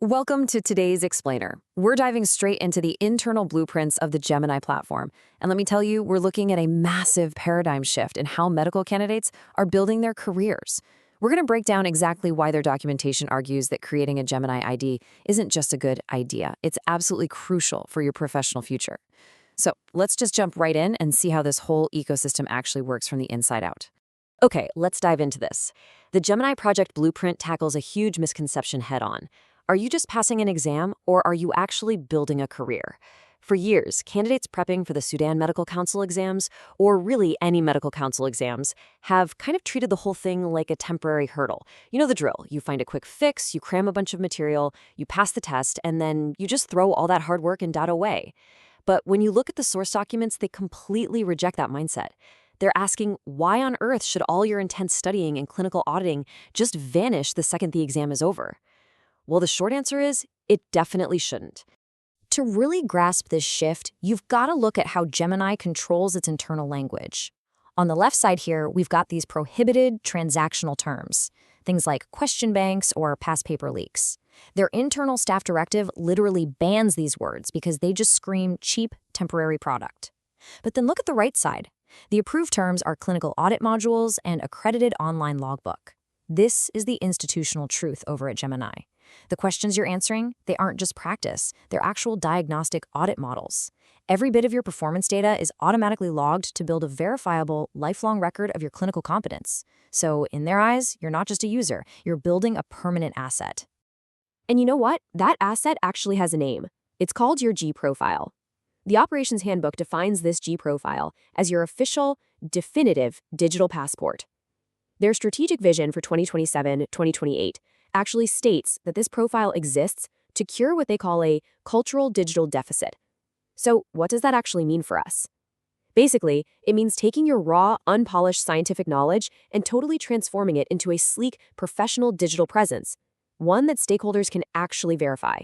Welcome to today's Explainer. We're diving straight into the internal blueprints of the GemIII platform. And let me tell you, we're looking at a massive paradigm shift in how medical candidates are building their careers. We're going to break down exactly why their documentation argues that creating a GemIII ID isn't just a good idea. It's absolutely crucial for your professional future. So let's just jump right in and see how this whole ecosystem actually works from the inside out. Okay, let's dive into this. The GemIII project blueprint tackles a huge misconception head-on. Are you just passing an exam, or are you actually building a career? For years, candidates prepping for the Sudan Medical Council exams, or really any medical council exams, have kind of treated the whole thing like a temporary hurdle. You know the drill. You find a quick fix, you cram a bunch of material, you pass the test, and then you just throw all that hard work and data away. But when you look at the source documents, they completely reject that mindset. They're asking, why on earth should all your intense studying and clinical auditing just vanish the second the exam is over? Well, the short answer is, it definitely shouldn't. To really grasp this shift, you've got to look at how GemIII controls its internal language. On the left side here, we've got these prohibited transactional terms, things like question banks or past paper leaks. Their internal staff directive literally bans these words because they just scream cheap, temporary product. But then look at the right side. The approved terms are clinical audit modules and accredited online logbook. This is the institutional truth over at GemIII. The questions you're answering, they aren't just practice, they're actual diagnostic audit models. Every bit of your performance data is automatically logged to build a verifiable, lifelong record of your clinical competence. So, in their eyes, you're not just a user, you're building a permanent asset. And you know what? That asset actually has a name. It's called your Gprofile. The Operations Handbook defines this Gprofile as your official, definitive digital passport. Their strategic vision for 2027-2028 actually states that this profile exists to cure what they call a cultural digital deficit. So what does that actually mean for us? Basically, it means taking your raw, unpolished scientific knowledge and totally transforming it into a sleek, professional digital presence, one that stakeholders can actually verify.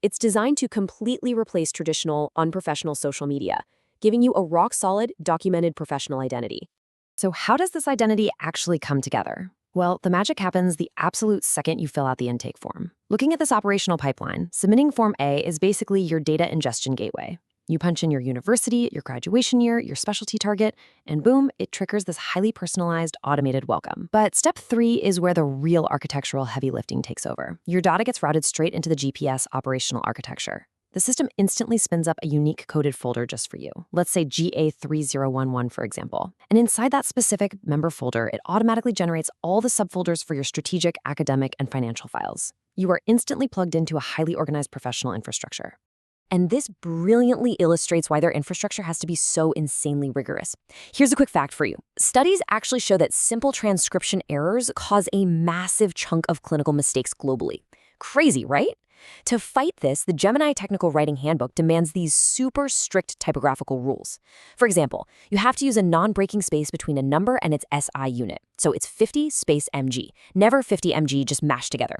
It's designed to completely replace traditional, unprofessional social media, giving you a rock-solid, documented professional identity. So how does this identity actually come together? Well, the magic happens the absolute second you fill out the intake form. Looking at this operational pipeline, submitting Form A is basically your data ingestion gateway. You punch in your university, your graduation year, your specialty target, and boom, it triggers this highly personalized, automated welcome. But step 3 is where the real architectural heavy lifting takes over. Your data gets routed straight into the GPS operational architecture. The system instantly spins up a unique coded folder just for you. Let's say GA3011, for example. And inside that specific member folder, it automatically generates all the subfolders for your strategic, academic, and financial files. You are instantly plugged into a highly organized professional infrastructure. And this brilliantly illustrates why their infrastructure has to be so insanely rigorous. Here's a quick fact for you. Studies actually show that simple transcription errors cause a massive chunk of clinical mistakes globally. Crazy, right? To fight this, the GemIII Technical Writing Handbook demands these super strict typographical rules. For example, you have to use a non-breaking space between a number and its SI unit. So it's 50 space mg, never 50 mg just mashed together.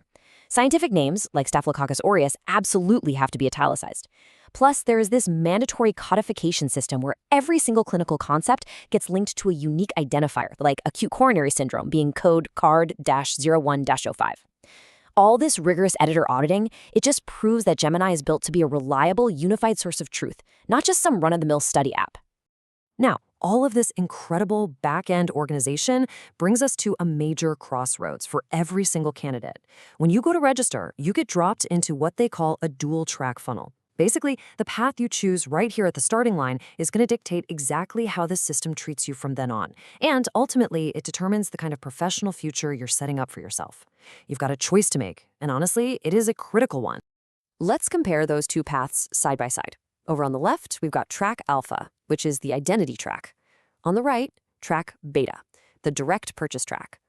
Scientific names, like Staphylococcus aureus, absolutely have to be italicized. Plus, there is this mandatory codification system where every single clinical concept gets linked to a unique identifier, like acute coronary syndrome being code CARD-01-05. All this rigorous editor auditing, it just proves that GemIII is built to be a reliable, unified source of truth, not just some run-of-the-mill study app. Now, all of this incredible back-end organization brings us to a major crossroads for every single candidate. When you go to register, you get dropped into what they call a dual-track funnel. Basically, the path you choose right here at the starting line is going to dictate exactly how the system treats you from then on. And ultimately, it determines the kind of professional future you're setting up for yourself. You've got a choice to make, and honestly, it is a critical one. Let's compare those two paths side by side. Over on the left, we've got track alpha, which is the identity track. On the right, track beta, the direct purchase track.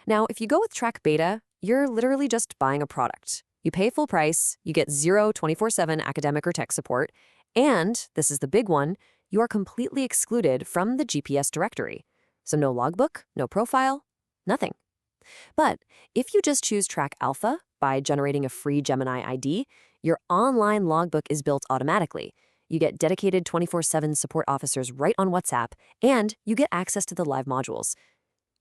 Now, if you go with track beta, you're literally just buying a product. You pay full price, you get zero 24/7 academic or tech support, and, this is the big one, you are completely excluded from the GPS directory. So no logbook, no profile, nothing. But if you just choose track alpha by generating a free GemIII ID, your online logbook is built automatically. You get dedicated 24/7 support officers right on WhatsApp, and you get access to the live modules.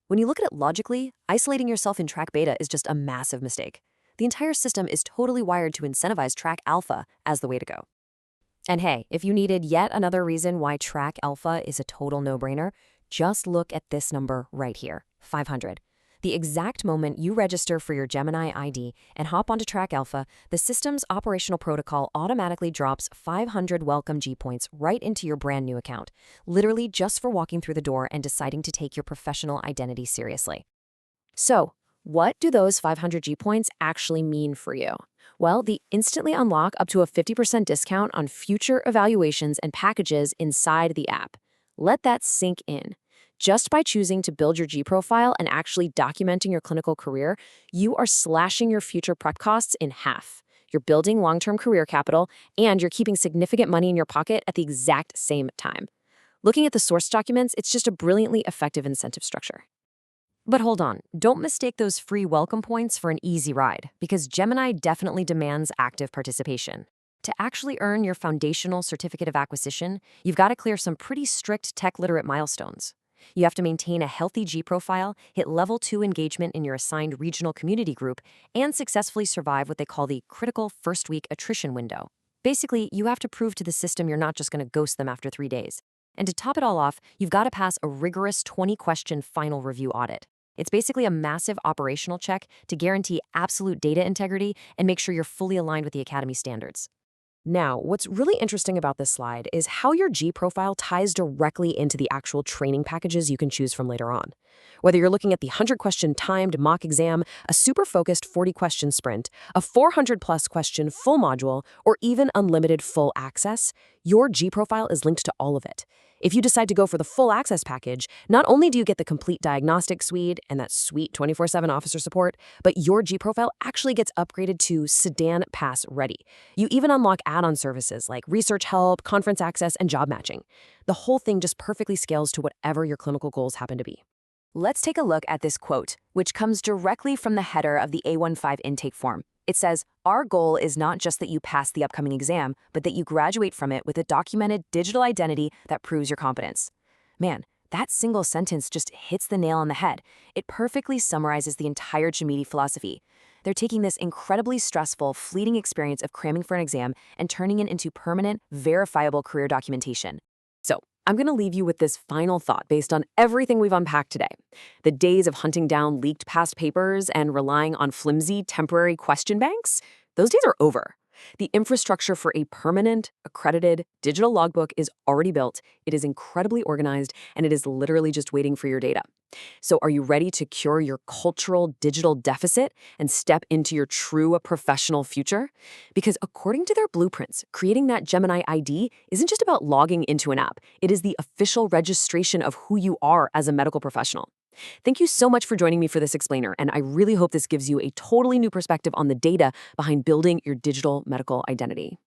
When you look at it logically, isolating yourself in track beta is just a massive mistake. The entire system is totally wired to incentivize Track Alpha as the way to go. And hey, if you needed yet another reason why Track Alpha is a total no-brainer, just look at this number right here, 500. The exact moment you register for your GemIIni ID and hop onto Track Alpha, the system's operational protocol automatically drops 500 welcome G points right into your brand new account, literally just for walking through the door and deciding to take your professional identity seriously. So, what do those 500 G points actually mean for you? Well, they instantly unlock up to a 50% discount on future evaluations and packages inside the app. Let that sink in. Just by choosing to build your G profile and actually documenting your clinical career, you are slashing your future prep costs in half. You're building long-term career capital, and you're keeping significant money in your pocket at the exact same time. Looking at the source documents, it's just a brilliantly effective incentive structure. But hold on, don't mistake those free welcome points for an easy ride, because GemIIni definitely demands active participation. To actually earn your foundational certificate of acquisition, you've got to clear some pretty strict tech-literate milestones. You have to maintain a healthy G profile, hit level 2 engagement in your assigned regional community group, and successfully survive what they call the critical first-week attrition window. Basically, you have to prove to the system you're not just going to ghost them after 3 days. And to top it all off, you've got to pass a rigorous 20-question final review audit. It's basically a massive operational check to guarantee absolute data integrity and make sure you're fully aligned with the Academy standards. Now, what's really interesting about this slide is how your G profile ties directly into the actual training packages you can choose from later on. Whether you're looking at the 100-question timed mock exam, a super-focused 40-question sprint, a 400-plus question full module, or even unlimited full access, your G profile is linked to all of it. If you decide to go for the full access package, not only do you get the complete diagnostic suite and that sweet 24/7 officer support, but your G profile actually gets upgraded to Sudan Pass ready. You even unlock add-on services like research help, conference access, and job matching. The whole thing just perfectly scales to whatever your clinical goals happen to be. Let's take a look at this quote, which comes directly from the header of the A15 intake form. It says, "Our goal is not just that you pass the upcoming exam, but that you graduate from it with a documented digital identity that proves your competence." Man, that single sentence just hits the nail on the head. It perfectly summarizes the entire GMIIni philosophy. They're taking this incredibly stressful, fleeting experience of cramming for an exam and turning it into permanent, verifiable career documentation. So, I'm going to leave you with this final thought based on everything we've unpacked today. The days of hunting down leaked past papers and relying on flimsy, temporary question banks, those days are over. The infrastructure for a permanent, accredited, digital logbook is already built, it is incredibly organized, and it is literally just waiting for your data. So are you ready to cure your cultural digital deficit and step into your true professional future? Because according to their blueprints, creating that GemIIni ID isn't just about logging into an app. It is the official registration of who you are as a medical professional. Thank you so much for joining me for this explainer, and I really hope this gives you a totally new perspective on the data behind building your digital medical identity.